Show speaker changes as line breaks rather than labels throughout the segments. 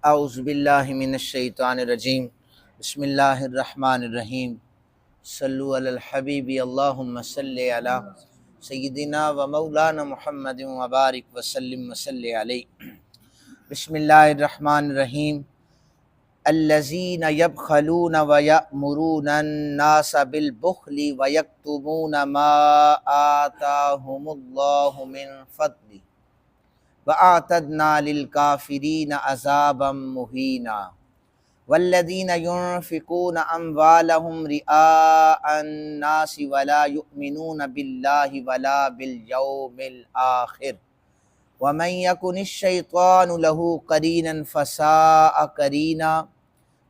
اعوذ باللہ من الشیطان الرجیم بسم اللہ الرحمن الرحیم صلو علی الحبیب اللہم صلی علی سیدنا و مولانا محمد وبارک وسلم وصلی علیہ۔ بسم اللہ الرحمن الرحیم الذین یبخلون ویأمرون الناس بالبخل ویکتمون ما آتاہم اللہ من فضلہ وَأَعْتَدْنَا لِلْكَافِرِينَ عَذَابًا مُهِينًا وَالَّذِينَ يُنْفِقُونَ أَمْوَالَهُمْ رِئَاءَ النَّاسِ وَلَا يُؤْمِنُونَ بِاللَّهِ وَلَا بِالْيَوْمِ الْآخِرِ وَمَنْ يَكُنِ الشَّيْطَانُ لَهُ قَرِينًا فَسَاءَ قَرِينًا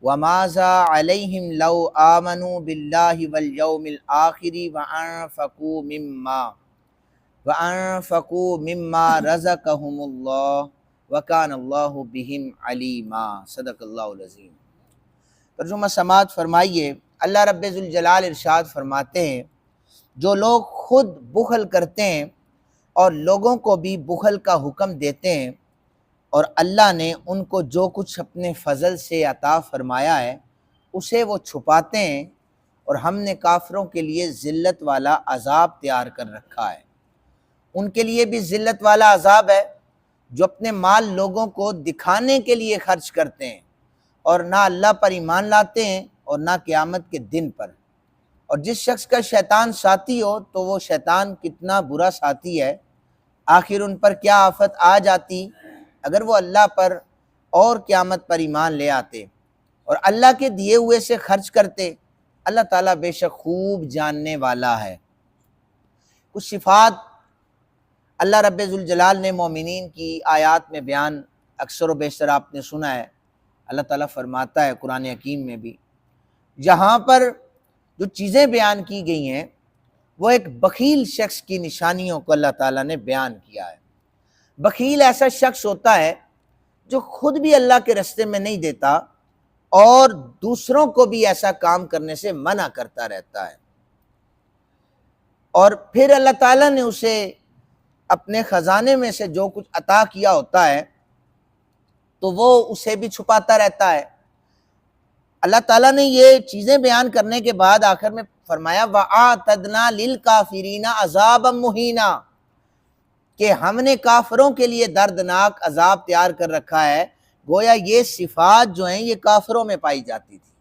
وَمَاذَا عَلَيْهِمْ لَوْ آمَنُوا بِاللَّهِ وَالْيَوْمِ الْآخِرِ وَأَنفَقُوا مِمَّا رَزَقَهُمُ اللَّهُ وَكَانَ اللَّهُ بِهِمْ عَلِيمًا۔ صدق اللہ العظیم۔ ترجمہ سماعت فرمائیے۔ اللہ رب ذوالجلال ارشاد فرماتے ہیں، جو لوگ خود بخل کرتے ہیں اور لوگوں کو بھی بخل کا حکم دیتے ہیں، اور اللہ نے ان کو جو کچھ اپنے فضل سے عطا فرمایا ہے اسے وہ چھپاتے ہیں، اور ہم نے کافروں کے لیے ذلت والا عذاب تیار کر رکھا ہے۔ ان کے لیے بھی ذلت والا عذاب ہے جو اپنے مال لوگوں کو دکھانے کے لیے خرچ کرتے ہیں، اور نہ اللہ پر ایمان لاتے ہیں اور نہ قیامت کے دن پر۔ اور جس شخص کا شیطان ساتھی ہو تو وہ شیطان کتنا برا ساتھی ہے۔ آخر ان پر کیا آفت آ جاتی اگر وہ اللہ پر اور قیامت پر ایمان لے آتے اور اللہ کے دیے ہوئے سے خرچ کرتے۔ اللہ تعالیٰ بے شک خوب جاننے والا ہے۔ کچھ صفات اللہ رب ذوالجلال نے مومنین کی آیات میں بیان اکثر و بیشتر آپ نے سنا ہے۔ اللہ تعالیٰ فرماتا ہے قرآن حکیم میں بھی، جہاں پر جو چیزیں بیان کی گئی ہیں وہ ایک بخیل شخص کی نشانیوں کو اللہ تعالیٰ نے بیان کیا ہے۔ بخیل ایسا شخص ہوتا ہے جو خود بھی اللہ کے راستے میں نہیں دیتا اور دوسروں کو بھی ایسا کام کرنے سے منع کرتا رہتا ہے، اور پھر اللہ تعالیٰ نے اسے اپنے خزانے میں سے جو کچھ عطا کیا ہوتا ہے تو وہ اسے بھی چھپاتا رہتا ہے۔ اللہ تعالیٰ نے یہ چیزیں بیان کرنے کے بعد آخر میں فرمایا وَأَعْتَدْنَا لِلْكَافِرِينَ عَذَابًا مُهِينًا، کہ ہم نے کافروں کے لیے دردناک عذاب تیار کر رکھا ہے۔ گویا یہ صفات جو ہیں یہ کافروں میں پائی جاتی تھی،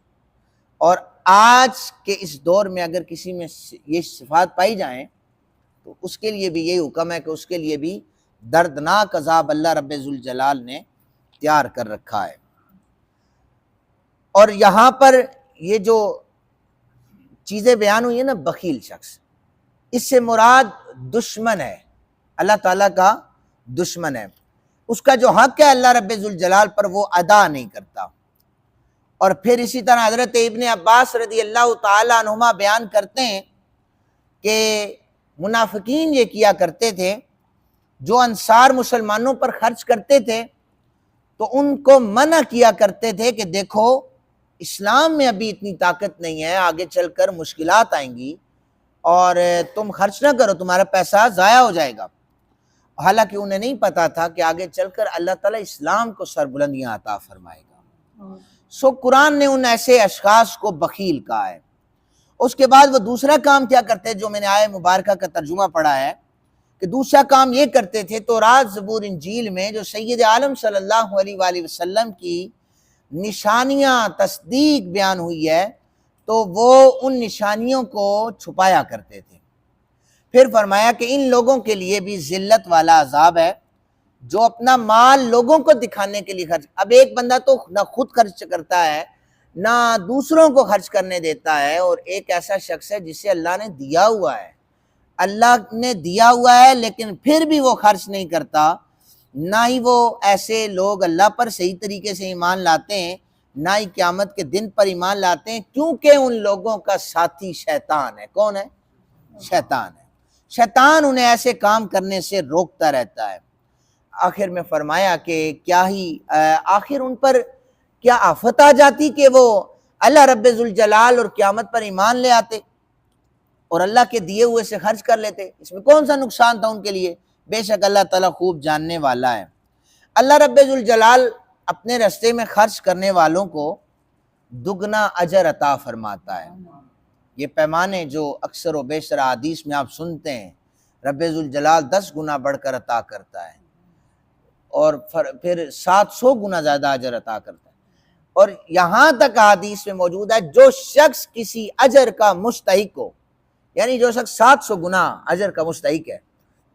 اور آج کے اس دور میں اگر کسی میں یہ صفات پائی جائیں تو اس کے لیے بھی یہی حکم ہے کہ اس کے لیے بھی دردناک عذاب اللہ رب ذوالجلال نے تیار کر رکھا ہے۔ اور یہاں پر یہ جو چیزیں بیان ہوئی ہیں نا، بخیل شخص، اس سے مراد دشمن ہے، اللہ تعالیٰ کا دشمن ہے۔ اس کا جو حق ہے اللہ رب ذوالجلال پر وہ ادا نہیں کرتا۔ اور پھر اسی طرح حضرت ابن عباس رضی اللہ تعالیٰ عنہما بیان کرتے ہیں کہ منافقین یہ کیا کرتے تھے، جو انصار مسلمانوں پر خرچ کرتے تھے تو ان کو منع کیا کرتے تھے کہ دیکھو اسلام میں ابھی اتنی طاقت نہیں ہے، آگے چل کر مشکلات آئیں گی اور تم خرچ نہ کرو، تمہارا پیسہ ضائع ہو جائے گا۔ حالانکہ انہیں نہیں پتا تھا کہ آگے چل کر اللہ تعالیٰ اسلام کو سربلندیاں عطا فرمائے گا۔ سو قرآن نے ان ایسے اشخاص کو بخیل کہا ہے۔ اس کے بعد وہ دوسرا کام کیا کرتے جو میں نے آیہ مبارکہ کا ترجمہ پڑھا ہے کہ دوسرا کام یہ کرتے تھے، تورات زبور انجیل میں جو سید عالم صلی اللہ علیہ وآلہ وسلم کی نشانیاں تصدیق بیان ہوئی ہے تو وہ ان نشانیوں کو چھپایا کرتے تھے۔ پھر فرمایا کہ ان لوگوں کے لیے بھی ذلت والا عذاب ہے جو اپنا مال لوگوں کو دکھانے کے لیے خرچ۔ اب ایک بندہ تو نہ خود خرچ کرتا ہے نہ دوسروں کو خرچ کرنے دیتا ہے، اور ایک ایسا شخص ہے جسے اللہ نے دیا ہوا ہے، اللہ نے دیا ہوا ہے لیکن پھر بھی وہ خرچ نہیں کرتا۔ نہ ہی وہ ایسے لوگ اللہ پر صحیح طریقے سے ایمان لاتے ہیں، نہ ہی قیامت کے دن پر ایمان لاتے ہیں، کیونکہ ان لوگوں کا ساتھی شیطان ہے۔ کون ہے؟ شیطان ہے۔ شیطان انہیں ایسے کام کرنے سے روکتا رہتا ہے۔ آخر میں فرمایا کہ کیا ہی آخر ان پر کیا آفت آ جاتی کہ وہ اللہ رب ذوالجلال اور قیامت پر ایمان لے آتے اور اللہ کے دیے ہوئے سے خرچ کر لیتے۔ اس میں کون سا نقصان تھا ان کے لیے؟ بے شک اللہ تعالیٰ خوب جاننے والا ہے۔ اللہ رب ذوالجلال اپنے راستے میں خرچ کرنے والوں کو دگنا اجر عطا فرماتا ہے۔ یہ پیمانے جو اکثر و بیشتر حدیث میں آپ سنتے ہیں، رب ذوالجلال 10 گنا بڑھ کر عطا کرتا ہے اور پھر 700 گنا زیادہ اجر عطا کرتا ہے۔ اور یہاں تک حدیث میں موجود ہے جو شخص کسی اجر کا مستحق ہو، یعنی جو شخص 700 گنا اجر کا مستحق ہے،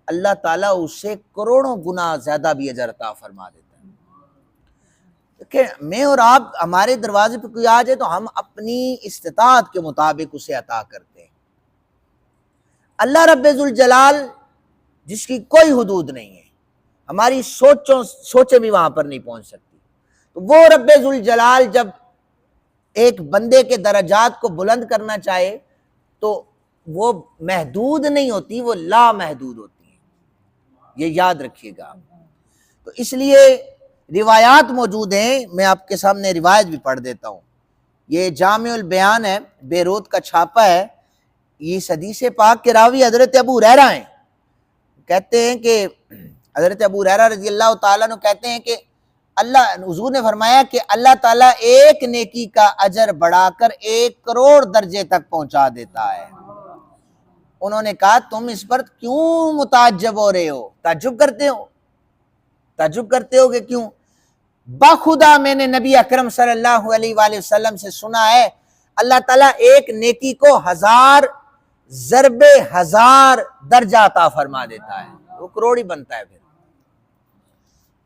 اللہ تعالیٰ اسے کروڑوں گنا زیادہ بھی اجر عطا فرما دیتا ہے۔ کہ میں اور آپ ہمارے دروازے پہ کوئی آ جائے تو ہم اپنی استطاعت کے مطابق اسے عطا کرتے ہیں۔ اللہ رب ذوالجلال جس کی کوئی حدود نہیں ہے، ہماری سوچیں بھی وہاں پر نہیں پہنچ سکتی، تو وہ رب ذوالجلال جب ایک بندے کے درجات کو بلند کرنا چاہے تو وہ محدود نہیں ہوتی، وہ لا محدود ہوتی ہے، یہ یاد رکھیے گا۔ تو اس لیے روایات موجود ہیں، میں آپ کے سامنے روایت بھی پڑھ دیتا ہوں۔ یہ جامع البیان ہے، بیروت کا چھاپا ہے۔ یہ حدیث پاک کے راوی حضرت ابو ہریرہ ہیں۔ کہتے ہیں کہ حضرت ابو ہریرہ رضی اللہ تعالیٰ عنہ کہتے ہیں کہ حضور نے فرمایا کہ اللہ تعالیٰ ایک نیکی کا اجر بڑھا کر 1 کروڑ درجے تک پہنچا دیتا ہے۔ انہوں نے کہا تم اس پر کیوں متعجب ہو رہے ہو، تعجب کرتے ہو کہ کیوں؟ بخدا میں نے نبی اکرم صلی اللہ علیہ وآلہ وسلم سے سنا ہے اللہ تعالیٰ ایک نیکی کو 1000 ضرب 1000 درجہ عطا فرما دیتا ہے، وہ کروڑ ہی بنتا ہے۔ پھر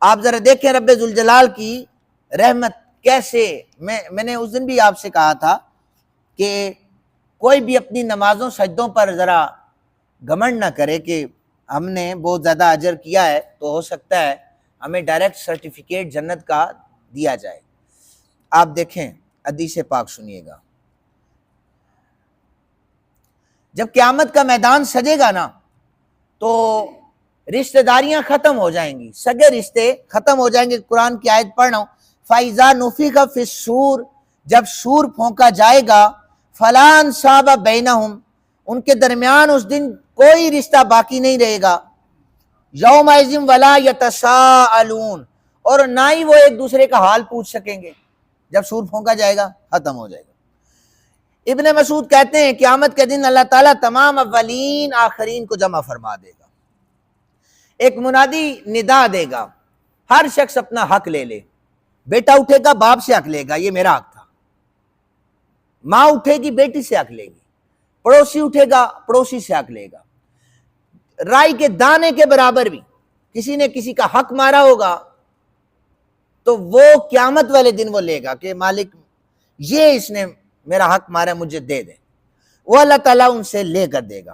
آپ ذرا دیکھیں رب ذوالجلال کی رحمت کیسے، میں نے اس دن بھی آپ سے کہا تھا کہ کوئی بھی اپنی نمازوں سجدوں پر ذرا گھمنڈ نہ کرے کہ ہم نے بہت زیادہ اجر کیا ہے تو ہو سکتا ہے ہمیں ڈائریکٹ سرٹیفکیٹ جنت کا دیا جائے۔ آپ دیکھیں حدیث پاک سنیے گا، جب قیامت کا میدان سجے گا نا تو رشتہ داریاں ختم ہو جائیں گی، سگے رشتے ختم ہو جائیں گے۔ قرآن کی آیت پڑھ رہا ہوں، فَإِذَا نُفِخَ فِي الصُّورِ، جب سور پھونکا جائے گا، فَلَا أَنْسَابَ بَيْنَهُمْ، ان کے درمیان اس دن کوئی رشتہ باقی نہیں رہے گا، یومئذ وَلَا يَتَسَاءَلُونَ، اور نہ ہی وہ ایک دوسرے کا حال پوچھ سکیں گے۔ جب سور پھونکا جائے گا ختم ہو جائے گا۔ ابن مسعود کہتے ہیں قیامت کے دن اللہ تعالیٰ تمام اولین آخرین کو جمع فرما دے گا، ایک منادی ندا دے گا، ہر شخص اپنا حق لے لے۔ بیٹا اٹھے گا باپ سے حق لے گا، یہ میرا حق تھا، ماں اٹھے گی بیٹی سے حق لے گی، پڑوسی اٹھے گا پڑوسی سے حق لے گا، رائی کے دانے کے برابر بھی کسی نے کسی کا حق مارا ہوگا تو وہ قیامت والے دن وہ لے گا کہ مالک یہ اس نے میرا حق مارا مجھے دے دے، وہ اللہ تعالیٰ ان سے لے کر دے گا۔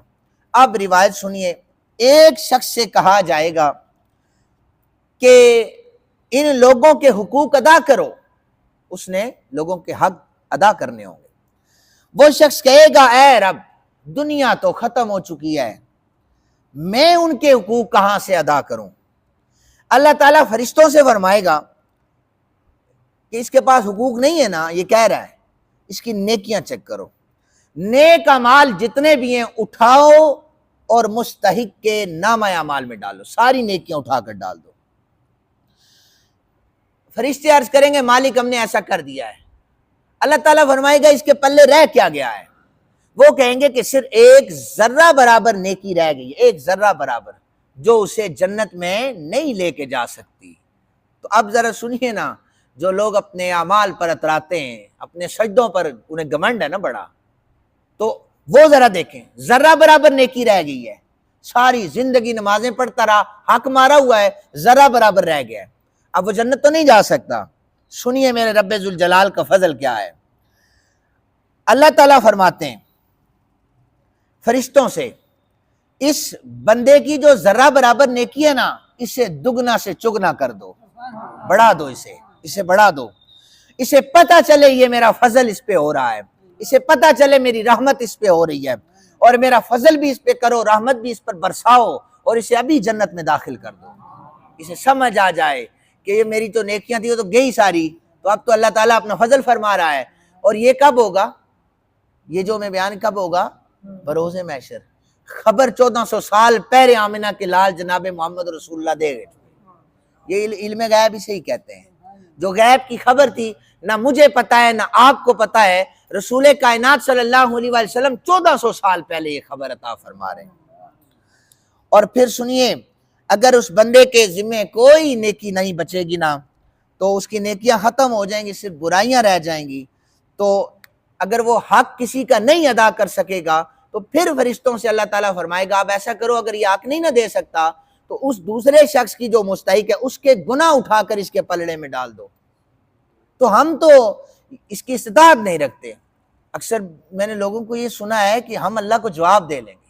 اب روایت سنیے، ایک شخص سے کہا جائے گا کہ ان لوگوں کے حقوق ادا کرو، اس نے لوگوں کے حق ادا کرنے ہوں گے۔ وہ شخص کہے گا اے رب دنیا تو ختم ہو چکی ہے، میں ان کے حقوق کہاں سے ادا کروں؟ اللہ تعالیٰ فرشتوں سے فرمائے گا کہ اس کے پاس حقوق نہیں ہے نا، یہ کہہ رہا ہے، اس کی نیکیاں چیک کرو، نیک اعمال جتنے بھی ہیں اٹھاؤ اور مستحق کے نامہ اعمال میں ڈالو، ساری نیکیاں اٹھا کر ڈال دو۔ فرشتے عرض کریں گے مالک ہم نے ایسا کر دیا ہے۔ اللہ تعالیٰ فرمائے گا اس کے پلے رہ کیا گیا ہے؟ وہ کہیں گے کہ صرف ایک ذرہ برابر نیکی رہ گئی، ایک ذرہ برابر، جو اسے جنت میں نہیں لے کے جا سکتی۔ تو اب ذرا سنیے نا، جو لوگ اپنے اعمال پر اتراتے ہیں، اپنے سجدوں پر انہیں گھمنڈ ہے نا بڑا، تو وہ ذرا دیکھیں ذرہ برابر نیکی رہ گئی ہے، ساری زندگی نمازیں پڑھتا رہا، حق مارا ہوا ہے، ذرہ برابر رہ گیا ہے، اب وہ جنت تو نہیں جا سکتا۔ سنیے میرے رب ذوالجلال کا فضل کیا ہے۔ اللہ تعالیٰ فرماتے ہیں فرشتوں سے اس بندے کی جو ذرہ برابر نیکی ہے نا اسے دگنا سے چگنا کر دو، بڑھا دو، اسے بڑھا دو، اسے پتہ چلے یہ میرا فضل اس پہ ہو رہا ہے، اسے پتہ چلے میری رحمت اس پہ ہو رہی ہے، اور میرا فضل بھی اس پہ کرو، رحمت بھی اس پر برساؤ، اور اسے ابھی جنت میں داخل کر دو۔ اسے سمجھ آ جائے کہ یہ میری تو نیکیاں تھی وہ تو گئی ساری، تو اب تو اللہ تعالیٰ اپنا فضل فرما رہا ہے۔ اور یہ کب ہوگا؟ یہ جو میں بیان کب ہوگا؟ بروز محشر۔ خبر 1400 سال پہلے آمنہ کے لال جناب محمد رسول اللہ دے گئے۔ یہ علم غیب اسے ہی کہتے ہیں۔ جو غیب کی خبر تھی نہ مجھے پتا ہے نہ آپ کو پتا ہے، رسول کائنات صلی اللہ علیہ وسلم 1400 سال پہلے یہ خبر عطا فرما رہے ہیں۔ اور پھر سنیے، اگر اس بندے کے ذمہ کوئی نیکی نہیں بچے گی نا تو اس کی نیکیاں ختم ہو جائیں گی، صرف برائیاں رہ جائیں گی۔ تو اگر وہ حق کسی کا نہیں ادا کر سکے گا تو پھر فرشتوں سے اللہ تعالیٰ فرمائے گا اب ایسا کرو، اگر یہ حق نہیں نہ دے سکتا تو اس دوسرے شخص کی جو مستحق ہے اس کے گناہ اٹھا کر اس کے پلڑے میں ڈال دو۔ تو ہم تو اس کی استطاعت نہیں رکھتے۔ اکثر میں نے لوگوں کو یہ سنا ہے کہ ہم اللہ کو جواب دے لیں گے۔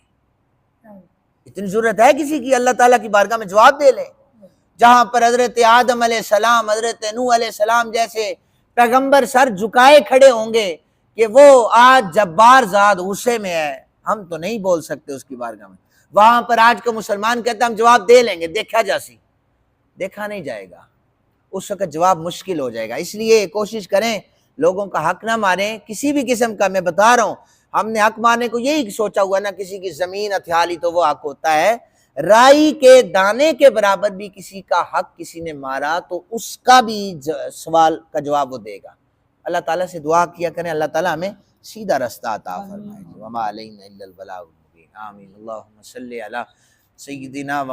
اتنی ضرورت ہے کسی کی اللہ تعالیٰ کی بارگاہ میں جواب دے لیں؟ جہاں پر حضرت آدم علیہ السلام، حضرت نوح علیہ السلام جیسے پیغمبر سر جھکائے کھڑے ہوں گے کہ وہ آج جبار ذات غصے میں ہے، ہم تو نہیں بول سکتے اس کی بارگاہ میں۔ وہاں پر آج کا مسلمان کہتا ہے ہم جواب دے لیں گے، دیکھا جاسی، دیکھا نہیں جائے گا، اس وقت جواب مشکل ہو جائے گا۔ اس لیے کوشش کریں لوگوں کا حق نہ ماریں کسی بھی قسم کا۔ میں بتا رہا ہوں، ہم نے حق مارنے کو یہی سوچا ہوا نا کسی کی زمین ہتھیا لی تو وہ حق ہوتا ہے، رائی کے دانے کے برابر بھی کسی کا حق کسی نے مارا تو اس کا بھی سوال کا جواب وہ دے گا۔ اللہ تعالیٰ سے دعا کیا کریں اللہ تعالیٰ ہمیں سیدھا رستہ عطا فرمائے۔ وما علینا الا البلاغ المبین۔ آمین۔ اللہم صلی علی سیدنا